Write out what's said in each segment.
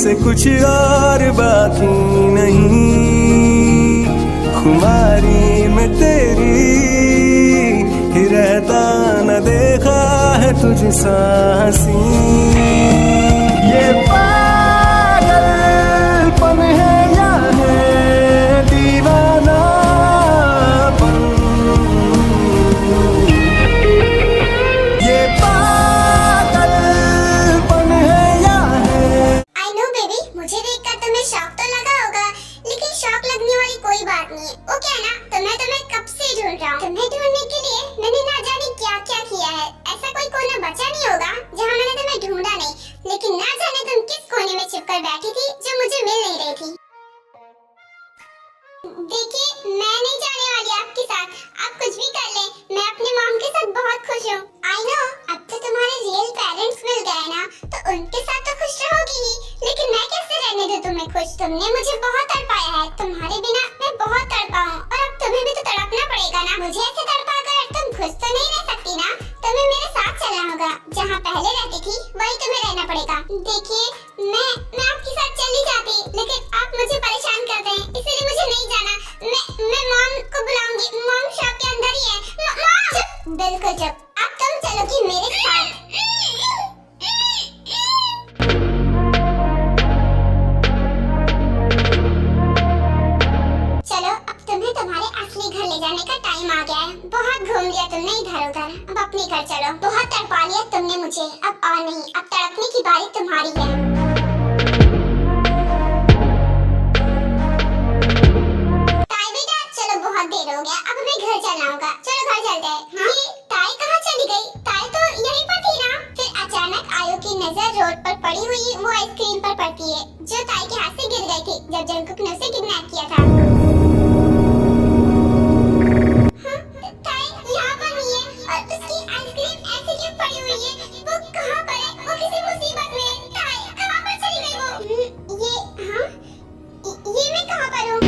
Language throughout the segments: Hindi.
से कुछ और बाकी नहीं, खुमारी में तेरी ही रहता न देखा है तुझ सा हंसी। ये पागलपन है या है दीवानापन, ये पागलपन है या है। I know baby, मुझे देखकर तुम्हें शौक तो लगा होगा, लेकिन शौक लगने वाली कोई बात नहीं है, ओके है ना? तो मैं तुम्हें कब से ढूंढ रहा हूँ। तुम्हें ढूंढने के लिए मैंने ना जाने क्या क्या किया है। ऐसा कोई कोना बचा नहीं होगा जहाँ मैंने तुम्हें ढूंढा नहीं, लेकिन ना जाने तुम किस कोने में छिपकर बैठी थी जो मुझे मिल नहीं रही थी। देखिए, मैं नहीं जाने वाली आपके साथ, आप कुछ भी कर लें, मैं अपने मॉम के साथ बहुत खुश हूँ। आई नो, अब तो तुम्हारे रियल पेरेंट्स मिल गए ना, तो उनके साथ तो खुश रहोगी ही, लेकिन मैं कैसे रहने दूँ तुम्हें खुश? तुमने मुझे बहुत तड़पाया है, तुम्हारे बिना मैं बहुत तड़पा हूँ, और अब तुम्हें भी तो तड़पना पड़ेगा ना। मुझे ऐसे तड़पा कर तुम खुश तो नहीं रह सकती ना, तुम्हें मेरे साथ चलना होगा। जहाँ पहले रहती थी वही तुम्हें रहना पड़ेगा। देखिए, मैं आपके साथ चली जाती, लेकिन आप मुझे परेशान करते हैं, इसलिए मुझे नहीं जाना। मैं मॉम को बुलाऊंगी, मॉम शॉप के अंदर ही है। मॉम! बिल्कुल चुप, अब तुम चलोगी मेरे साथ। चलो, अब तुम्हें तुम्हारे असली घर ले जाने का टाइम आ गया है। बहुत घूम लिया तुमने इधर उधर, अब अपने घर चलो। बहुत तड़पा लिया तुमने मुझे, अब और नहीं, अब तड़पने की बारी तुम्हारी है। ताई बेटा, चलो बहुत देर हो गया, अब हमें घर चलना होगा। चलो घर चलते हैं। हाँ? ये ताई कहाँ चली गई? ताई तो यहीं पर थी ना। फिर अचानक आयो की नजर रोड पर पड़ी हुई वो आइसक्रीम पर पड़ती है, जो ताई के हाथ से गिर गई थी जब जंगकुक ने उसे किडनैप किया था। हाँ, ताई यहाँ पर नहीं है, और उसकी आइसक्रीम ऐसे क्यों पड़ी हुई है? वो कहाँ पर है? वो किसी मुसीबत में है। ताई कहाँ पर चली गई वो? ये मैं कहाँ पर हूँ?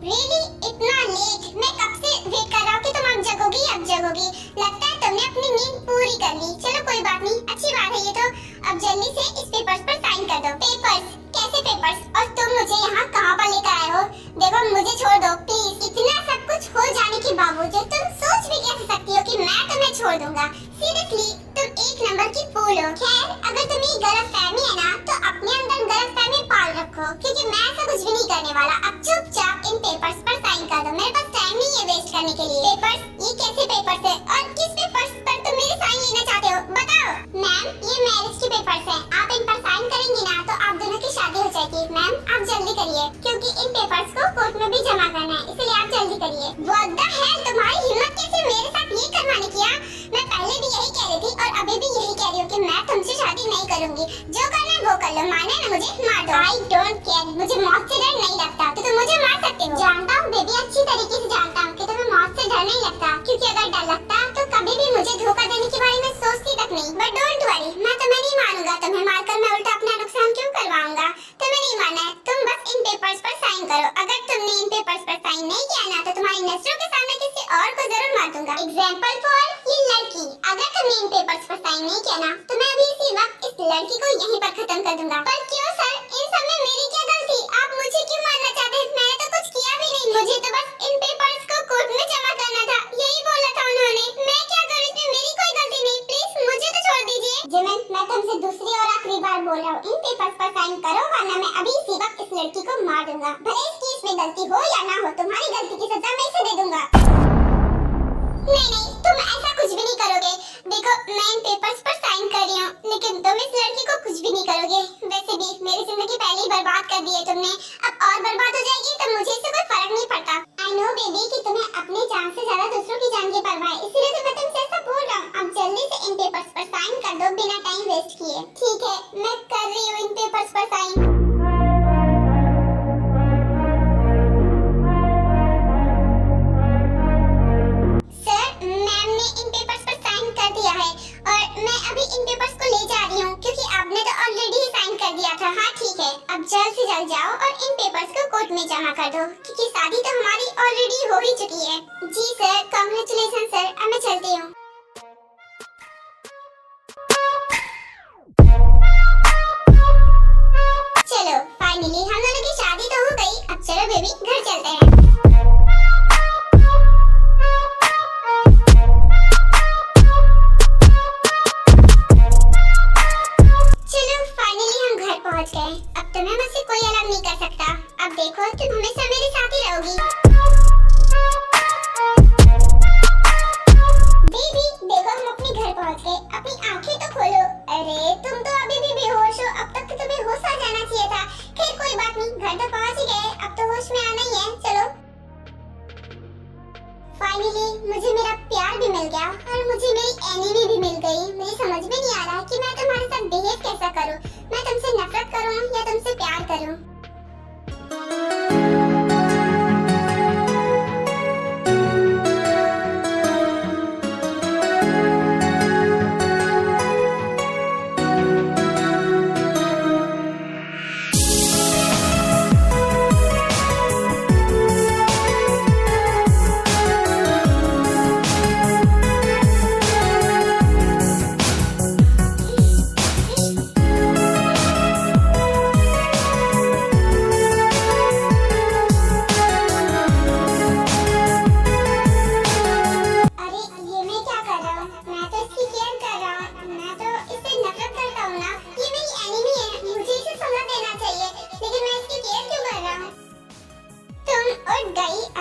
Really? इतना लेट? मैं कब से वेट कर रहा हूँ कि तुम अब जगोगी। लगता है तुमने अपनी नींद पूरी कर ली। चलो कोई बात नहीं, अच्छी बात है ये तो। अब जल्दी से इस पेपर्स पर साइन कर दो। पेपर्स? कैसे पेपर्स? और तुम मुझे यहाँ कहाँ पर लेकर आए हो? देखो, मुझे छोड़ दो प्लीज। इतना सब कुछ हो जाने के बावजूद तुम सोच भी कैसे सकती हो कि मैं तुम्हें छोड़ दूंगा? सीरियसली, तुम एक नंबर की फूल हो। खैर, अगर तुम्हें गलतफहमी है ना, तो अपने अंदर गलतफहमी पाल रखो, क्योंकि मैं ऐसा कुछ भी नहीं करने वाला। अब चुपचाप इन पेपर्स पर साइन कर दो, मेरे पास टाइम नहीं है वेस्ट करने के लिए। पेपर्स? ये कैसे पेपर्स है, और किस पेपर्स पर तुम मेरे साइन लेना चाहते हो? बताओ। मैम, ये मैरिज के पेपर्स हैं, आप इन पर साइन करेंगी ना तो आप दोनों की शादी हो जाएगी। मैम, आप जल्दी करिए, क्योंकि इन पेपर्स को कोर्ट में भी जमा करना है, इसलिए आप जल्दी करिए। What the hell, तुम्हारी हिम्मत कैसे मेरे साथ ये करवाने की? मैं पहले भी यही कह रही थी और अभी भी यही कह रही हूँ कि मैं तुमसे शादी नहीं करूंगी। जो करना है वो कर लो, माना है ना मुझे, मार दो। I don't care, मुझे मौत से डर नहीं लगता, तो तुम मुझे मार सकते हो। जानता हूँ बेबी, अच्छी तरीके से जानता हूँ कि तुम्हें मौत से डर नहीं लगता, क्योंकि अगर डर लगता तो कभी भी मुझे धोखा देने के बारे में सोचती तक नहीं। बट डोंट वरी, मैं तुम्हें नहीं मानूंगा। तुम्हें मारकर मैं उल्टा अपना नुकसान क्यों करवाऊंगा? तुम्हें नहीं मानना है, तुम बस इन पेपर्स पर साइन करो। अगर तुमने इन पेपर्स पर साइन नहीं किया ना, तो तुम्हारी नजरों के सामने किसी और को जरूर मार दूंगा। एग्जाम्पल फॉर ये लड़की, अगर तुमने इन पेपर्स पर साइन नहीं किया ना, तो मैं अभी इसी वक्त इस लड़की को यहीं पर खत्म कर दूंगा। पर क्यों सर, इन सब में मेरी क्या गलती? आप मुझे क्यों मारना चाहते हैं? मैंने तो कुछ किया भी नहीं, मुझे तो बस इन पेपर्स को कोर्ट में जमा करना था, यही बोला था उन्होंने। मैं क्या करूँ, इसमें मेरी कोई गलती नहीं, प्लीज मुझे तो छोड़ दीजिए। जिमिन, मैं तुमसे दूसरी और आखिरी बार बोल रहा हूँ, इन पेपर्स पर साइन करो, वरना मैं अभी इसी वक्त इस लड़की को मार दूंगा। भले इस केस में गलती हो या ना हो, तुम्हारी गलती की सजा मैं इसे दे दूंगा। नहीं, तुम ऐसा कुछ भी नहीं करोगे। देखो, मैं इन पेपर्स पर साइन कर रही हूँ, लेकिन तुम इस लड़की को कुछ भी नहीं करोगे। वैसे भी मेरी जिंदगी पहले ही बर्बाद कर दी है तुमने, अब और बर्बाद हो जाएगी तो मुझे इससे कोई फर्क नहीं पड़ता। आई नो बेबी कि तुम्हें अपनी जान से ज्यादा दूसरों की जान की परवाह है, इसीलिए तो मैं तुमसे ऐसा बोल रहा हूँ। अब जल्दी से इन पेपर्स पर साइन कर दो बिना टाइम वेस्ट किए। ठीक है, मैं कर रही हूँ इन पेपर्स पर साइन। जल्द से जल्द जाओ और इन पेपर्स को कोर्ट में जमा कर दो, क्योंकि शादी तो हमारी ऑलरेडी हो ही चुकी है। जी सर, कांग्रेचुलेशन सर, अब मैं चलती हूँ। तुम्हें मुझसे कोई अलग नहीं कर सकता। अब देखो तुम हमेशा मेरे साथ ही रहोगी। दीदी देखो हम अपने घर पहुंच गए, अपनी आंखें तो खोलो। अरे तुम तो अभी भी बेहोश हो, अब तक तो तुम्हें होश आ जाना चाहिए था। खैर कोई बात नहीं, घर तो पहुंच ही गए, अब तो होश में आना ही है। चलो फाइनली मुझे मेरा प्यार भी मिल गया और मुझे मेरी एनिमी भी मिल गई। मुझे समझ में नहीं आ रहा कि मैं तुम्हारे साथ बिहेव कैसा करूं। मैं तुमसे नफरत करूं या तुमसे प्यार करूं।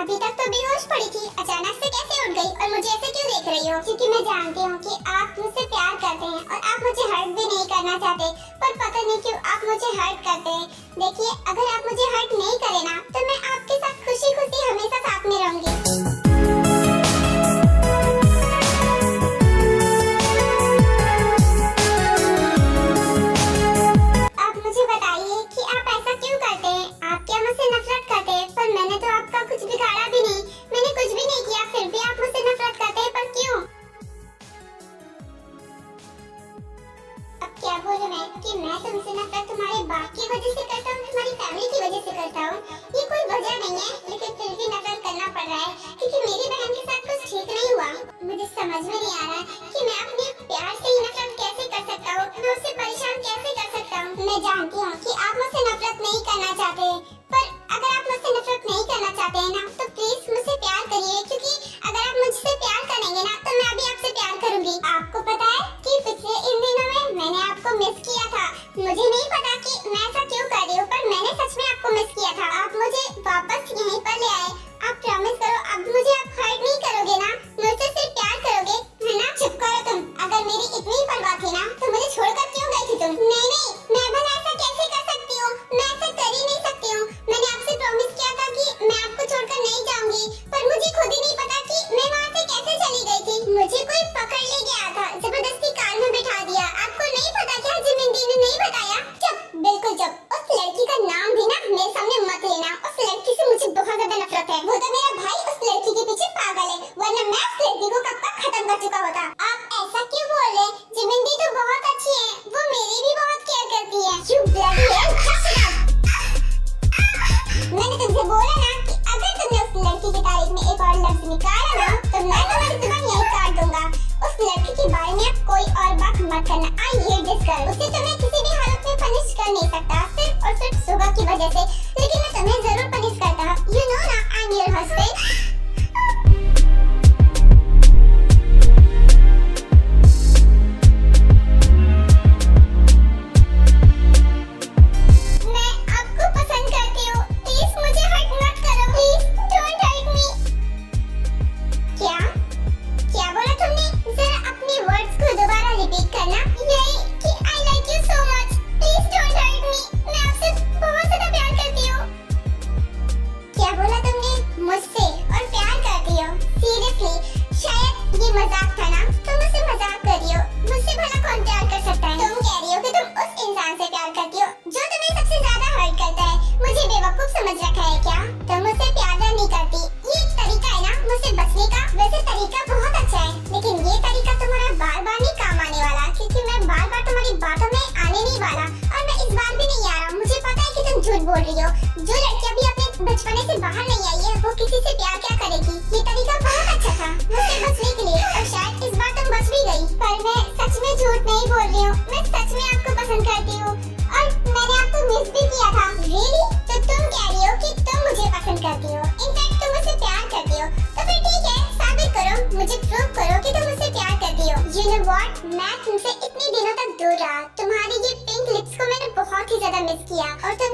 अभी तक तो बेहोश पड़ी थी, अचानक से कैसे उठ गई और मुझे ऐसे क्यों देख रही हो? क्योंकि मैं जानती हूँ कि आप मुझसे प्यार करते हैं और आप मुझे हर्ट भी नहीं करना चाहते, पर पता नहीं क्यों आप मुझे हर्ट करते हैं। देखिए अगर आप मुझे हर्ट नहीं करे ना तो मैं आपके साथ खुशी खुशी हमेशा साथ में रहूंगी। क्या बोलूं मैं कि मैं तुमसे नफरत तुम्हारे बाप की वजह से करता हूँ, तुम्हारी फैमिली की वजह से करता हूँ। ये कोई वजह नहीं है, लेकिन फिर भी नफरत करना पड़ रहा है क्योंकि मेरी बहन के साथ कुछ ठीक नहीं हुआ। मुझे समझ में नहीं आ रहा कि मैं अपने प्यार से ही नफरत कैसे कर सकता हूँ, मैं उससे परेशान कैसे कर सकता हूँ। मैं जानती हूँ कि आप मुझसे नफरत नहीं करना चाहते, पर अगर आप मुझसे नफरत नहीं करना चाहते हैं ना तो प्लीज मुझसे प्यार करिए, क्योंकि अगर आप मुझसे प्यार करेंगे ना तो मैं भी आपसे प्यार करूंगी। आपको पता है कि पिछले इन दिनों में मैंने आपको मिस किया था। मुझे नहीं पता कि मैं ऐसा क्यों कर रही हूँ, पर मैंने सच में आपको मिस किया था। आप मुझे वापस यहीं पर ले आए। आप प्रॉमिस करो अब मुझे आप हर्ट नहीं करोगे ना, मुझसे सिर्फ प्यार करोगे, है ना? चुप करो तुम। अगर मेरी इतनी परवाह थी ना तो मुझे छोड़कर क्यों गई थी तुम? नहीं मैं भला ऐसा कैसे कर सकती हूँ? मैं ऐसा कर ही नहीं सकती हूँ। मैंने आपसे प्रॉमिस किया था कि मैं आपको छोड़कर नहीं जाऊंगी, पर मुझे खुद ही नहीं पता कि मैं वहाँ से कैसे चली गई थी। मुझे कोई पकड़ ले गया था, जबरदस्ती कार में बिठा दिया। आपको नहीं पता क्या जिमिंदी ने नहीं बताया? चुप, बिल्कुल चुप। उस लड़की का नाम भी ना मेरे सामने मत लेना। उस लड़की से मुझे बहुत ज्यादा नफरत है। वो तो मेरा भाई उस लड़की के पीछे पागल है, वरना मैं उस लड़की को कब तक खत्म कर चुका होता। आप ऐसा क्यों बोल रहे? जिमिंदी तो बहुत अच्छी है, वो मेरी भी बहुत केयर करती है। You bloody hell, shut up! मैंने तुमसे बोला ना कि अगर तुमने उस लड़की की तारीफ में एक और लफ्ज निकाला ना तो मैं तुम्हारी जुबान यहीं काट दूंगा। उस लड़की के बारे में आप कोई और बात मत करना। I hate this girl। उसे तो मैं किसी भी हालत में पनिश कर नहीं सकता, सिर्फ और सिर्फ सुबह की वजह से, लेकिन मैं तुम्हें जरूर पनिश करता। You know ना, I'm your husband। बोल रही हो, जो लड़की अभी अपने बचपने से बाहर नहीं आई है वो किसी से प्यार क्या करेगी? ये तरीका बहुत अच्छा था मुझसे बचने के लिए, और शायद इस बार तुम बच भी गई। पर मैं सच में झूठ नहीं बोल रही हूँ, मैं सच में आपको पसंद करती हूँ और मैंने आपको मिस भी किया था। रियली? तो तुम कह रही हो कि तुम मुझे पसंद करती हो, इनफैक्ट तुम मुझसे प्यार करती हो, तो फिर ठीक है, साबित करो, मुझे प्रूव करो कि तुम मुझसे प्यार करती हो। You know what? मैं तुमसे इतने दिनों तक दूर रहा, तुम्हारी ये पिंक लिप्स को मैंने बहुत ही ज्यादा मिस किया, और तुम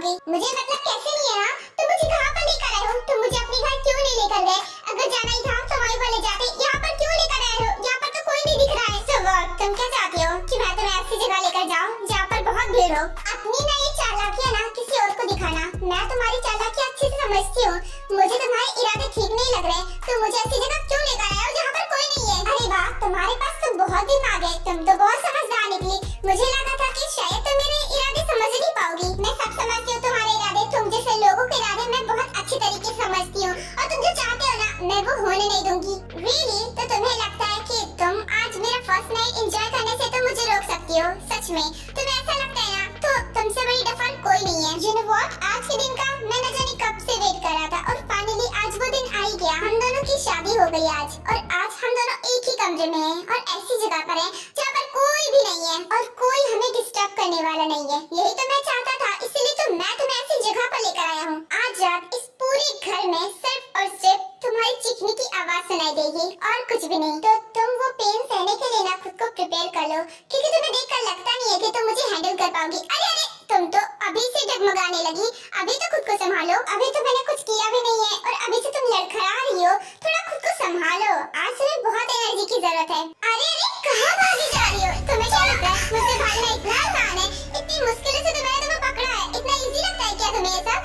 पाओगी। मुझे मतलब कैसे नहीं है ना, तुम मुझे कहाँ पर लेकर आए हो? तुम मुझे अपने घर क्यों नहीं लेकर गए? अगर जाना ही था तो वहीं पर ले जाते। यहाँ पर क्यों लेकर आए हो? यहाँ पर तो कोई नहीं दिख रहा है। So what? तुम क्या चाहती हो कि मैं तुम्हें ऐसी जगह लेकर जाऊँ जहाँ पर बहुत भीड़ हो? अपनी ना ये चालाकियाँ ना किसी और को दिखाना। मैं तुम्हारी चालाकियाँ अच्छे से समझती हूँ। मुझे तुम्हारे इरादे ठीक नहीं लग रहे। तुम मुझे ऐसी जगह क्यों लेकर आए हो जहाँ पर कोई नहीं है? अरे वाह, तुम्हारे पास तो बहुत दिमाग है। तुम तो बहुत समझदार निकली। मुझे लगा था कि शायद तुम मेरे इरादे समझ नहीं पाओगी। मैं सब समझती हूँ तुम्हारे इरादे। तुम जैसे लोगों के इरादे मैं बहुत अच्छी तरीके से समझती हूँ और तुम जो चाहते हो ना मैं वो होने नहीं दूंगी। Really? तो तुम्हें लगता है कि तुम आज मेरा फर्स्ट नाइट एंजॉय करने से तुम मुझे रोक सकती हो? सच में तुम्हें ऐसा लगता है ना? तो तुमसे बड़ी डफर कोई नहीं है। You know what? आज के दिन का मैं न जाने कब से वेट कर रहा था और फाइनली आज वो दिन आ ही गया। हम दोनों की शादी हो गई आज, और आज हम दोनों एक ही कमरे में हैं और ऐसी जगह पर हैं जहाँ पर कोई भी नहीं है और कोई हमें डिस्टर्ब करने वाला नहीं है। यही तो मैं चाहता था, इसीलिए तो मैं तुम्हें ऐसी जगह पर लेकर आया हूँ। आज रात इस पूरे घर में सिर्फ और सिर्फ तुम्हारी चीखने की आवाज सुनाई देगी और कुछ भी नहीं। तो तुम वो पेन सहने के लिए ना खुद को प्रिपेयर कर लो, क्योंकि तुम्हें देखकर लगता नहीं है कि तुम मुझे हैंडल कर पाओगी। अरे अरे, तुम तो अभी से डगमगाने लगी। अभी तो खुद को संभालो। अभी तो मैंने कुछ किया भी नहीं है और अभी से तुम लड़खड़ा रही हो। थोड़ा खुद को संभालो। आज तुम्हें बहुत एनर्जी की जरूरत है। अरे अरे, कहाँ भागी जा रही हो? तुम्हें क्या लगता है मुझसे भागना इतना आसान है? इतनी मुश्किल से तो मैंने तुम्हें पकड़ा है। इतना इजी लगता है क्या तुम्हें ये सब?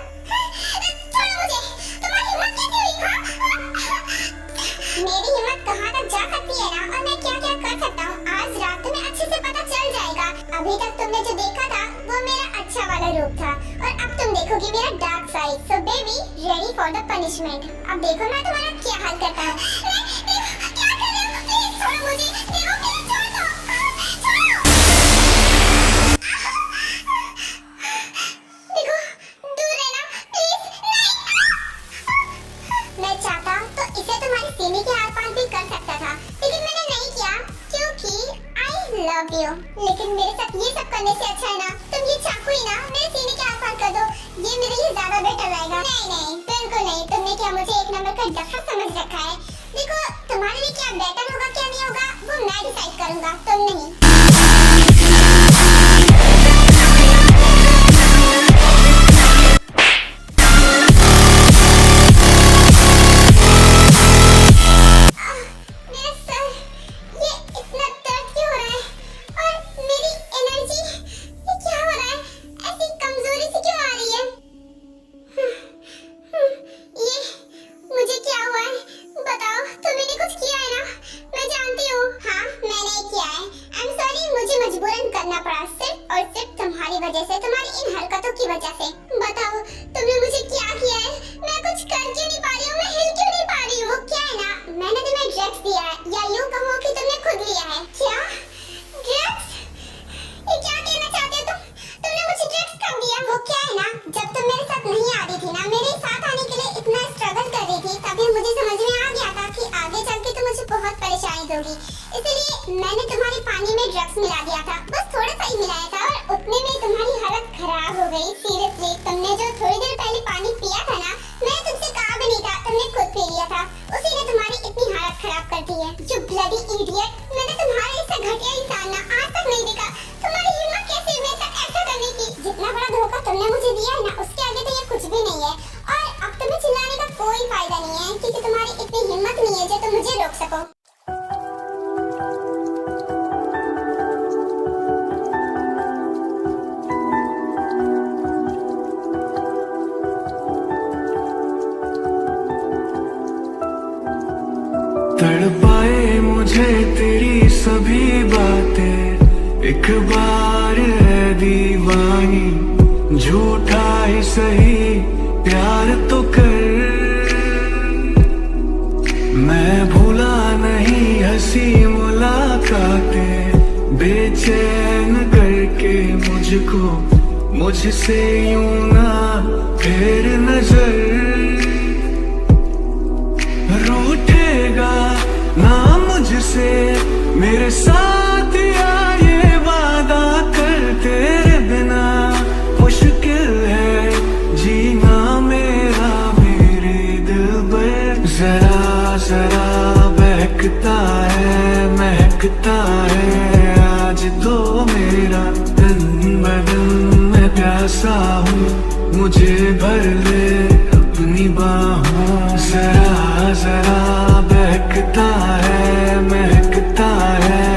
छोड़ो मुझे। तुम्हारी हिम्मत कैसे हुई? मेरी हिम्मत कहाँ तक जा सकती है ना, और मैं क्या क्या कर सकता हूँ आज रात तुम्हें अच्छे से पता चल जाएगा। अभी तक तुमने जो देखा था वो मेरा अच्छा वाला रूप था, और अब तुम देखोगी मेरा dark side. So baby, ready for the punishment. अब देखो मैं तुम्हारा क्या हाल करता हूँ। क्या कर रहे हो? प्लीज छोड़ो मुझे। देखो मेरे छोड़ दो। देखो, दूर रहना प्लीज। नहीं, मैं चाहता तो इसे तुम्हारी सीने के आर पार भी कर सकता था, लेकिन मैंने नहीं किया क्योंकि आई लव यू। लेकिन मेरे साथ ये सब करने से अच्छा है ना तुम ये चाकू ही ना मेरे सीने के आर पार कर दो। ये मेरे लिए ज्यादा बेटर रहेगा। नहीं नहीं, बिल्कुल नहीं। तुमने क्या मुझे एक नंबर का डफर समझ रखा है? देखो, तुम्हारे लिए क्या बेटर होगा क्या नहीं होगा वो मैं डिसाइड करूंगा, तुम नहीं। वजह से, तुम्हारी इन हरकतों की वजह से। बताओ तुमने मुझे क्या किया है? मैं कुछ कर क्यों नहीं पा रही हूँ? मैं हिल क्यों नहीं पा रही हूँ? वो क्या है ना, मैंने तुम्हें ड्रग्स दिया है, या यूँ कहो कि तुमने खुद लिया है। क्या ड्रग्स? ये क्या कहना चाहते हो तुम? तुमने मुझे ड्रग्स कब दिया? वो क्या है ना, जब तुम मेरे साथ नहीं आ रही थी ना, मेरे साथ आने के लिए इतना स्ट्रगल कर रही थी, तभी मुझे समझ में आ गया था कि आगे चल के तुम मुझे बहुत परेशानी दोगी। इसलिए मैंने तुम्हारे पानी में ड्रग्स मिला दिया था, बस थोड़ा सा ही मिलाया था, और उतने में तुम्हारी हालत खराब हो गई। सीरियसली, तुमने जो थोड़ी देर पहले पानी पिया था ना, मैं तुमसे कहा भी नहीं था, तुमने खुद पी लिया था। उसी ने तुम्हारी इतनी हालत खराब कर दी है। जो ब्लडी इडियट, मैंने तुम्हारे जैसा घटिया इंसान ना आज तक नहीं देखा। तुम्हारी हिम्मत कैसे हुई मेरे साथ ऐसा करने की? जितना बड़ा धोखा तुमने मुझे दिया है ना, उसके आगे तो ये कुछ भी नहीं है। और अब तुम्हें चिल्लाने का कोई फायदा नहीं है, क्योंकि तुम्हारी इतनी हिम्मत नहीं है जो तुम मुझे रोक सको। तड़पाए मुझे तेरी सभी बातें, एक बार है दीवानी, झूठा ही सही प्यार तो कर। मैं भूला नहीं हंसी मुलाकातें, बेचैन करके मुझको मुझसे यूं ना फेर नजर। रूठेगा ना मुझसे मेरे साथ, या ये वादा कर तेरे बिना मुश्किल है जीना मेरा मेरे दिल पर। जरा जरा बहकता है महकता है आज तो मेरा तन बदन, मैं प्यासा हूँ मुझे भर ले अपनी बाहों, जरा जरा बहकता है महकता है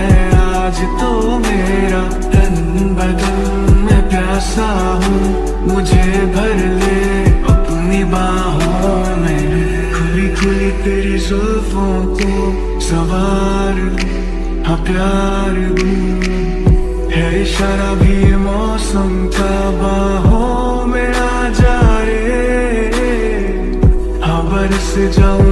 आज तो मेरा तन बदन, मैं प्यासा हूँ मुझे भर ले अपनी बाहों में। खुली खुली तेरी जुल्फों को सवार लूं, हाँ प्यार दूं, है इशारा भी मौसम का बाहों में आ जा रे, हाँ बरस जाऊं